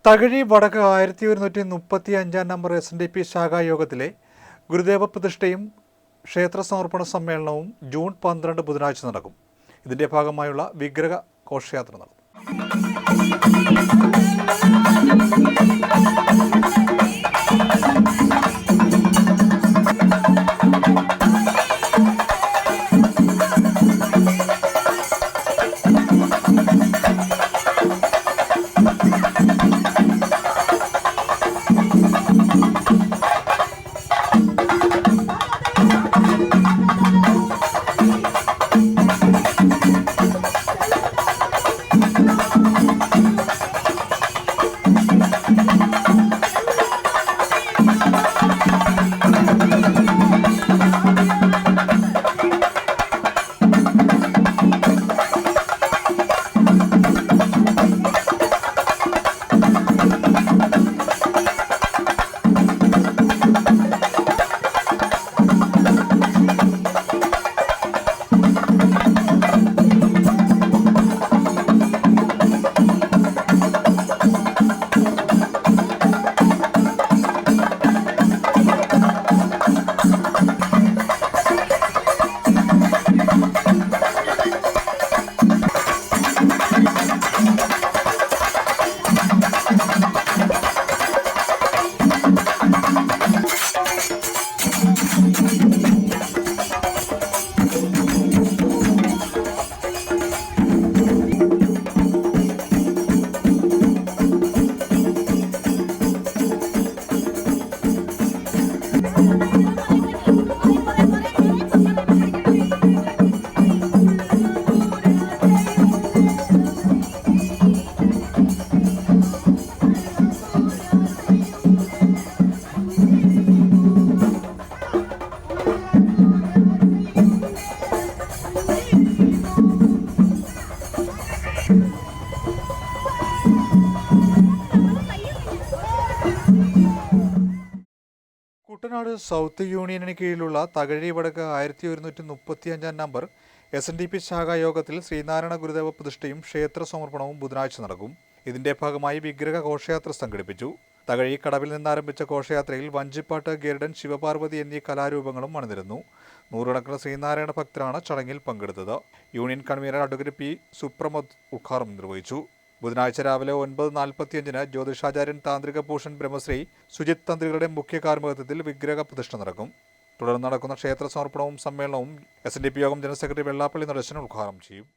തകഴി വടക്ക് 1135 number SNDP ശാഖായോഗത്തിലെ Gurudeva പ്രതിഷ്ഠയും ക്ഷേത്ര സമർപ്പണ സമ്മേളനവും ജൂൺ 12 ബുധനാഴ്ച നടക്കും. ഇതിന്റെ ഭാഗമായുള്ള വിഗ്രഹ ഘോഷയാത്ര നടക്കും. കുട്ടനാട് സൗത്ത് യൂണിയനിന് കീഴിലുള്ള തകഴി വടക്ക് 1135 നമ്പർ SNDP ശാഖായോഗത്തിൽ ശ്രീനാരായണ ഗുരുദേവ പ്രതിഷ്ഠയും ക്ഷേത്ര സമർപ്പണവും ബുധനാഴ്ച നടക്കും. ഇതിന്റെ ഭാഗമായി വിഗ്രഹ ഘോഷയാത്ര സംഘടിപ്പിച്ചു. തകഴി കടവിൽ നിന്നാരംഭിച്ച ഘോഷയാത്രയിൽ വഞ്ചിപ്പാട്ട്, ഗരുഡൻ, ശിവപാർവതി എന്നീ കലാരൂപങ്ങളും അണിനിരന്നു. നൂറുകണക്കിന് ശ്രീനാരായണ ഭക്തരാണ് ചടങ്ങിൽ പങ്കെടുത്തത്. Union convener advocate P. സുപ്രമോദ് ഉദ്ഘാടനം നിർവഹിച്ചു. ബുധനാഴ്ച രാവിലെ 9:45 ജ്യോതിഷാചാര്യൻ താന്ത്രിക ഭൂഷൺ ബ്രഹ്മശ്രീ സുജിത് തന്ത്രികളുടെ മുഖ്യ കാർമ്മികത്വത്തിൽ വിഗ്രഹ പ്രതിഷ്ഠ നടക്കും. തുടർന്ന് നടക്കുന്ന ക്ഷേത്ര സമർപ്പണവും സമ്മേളനവും SNDP യോഗം ജനറൽ സെക്രട്ടറി വെള്ളാപ്പള്ളി നടേശൻ ഉദ്ഘാടനം ചെയ്യും.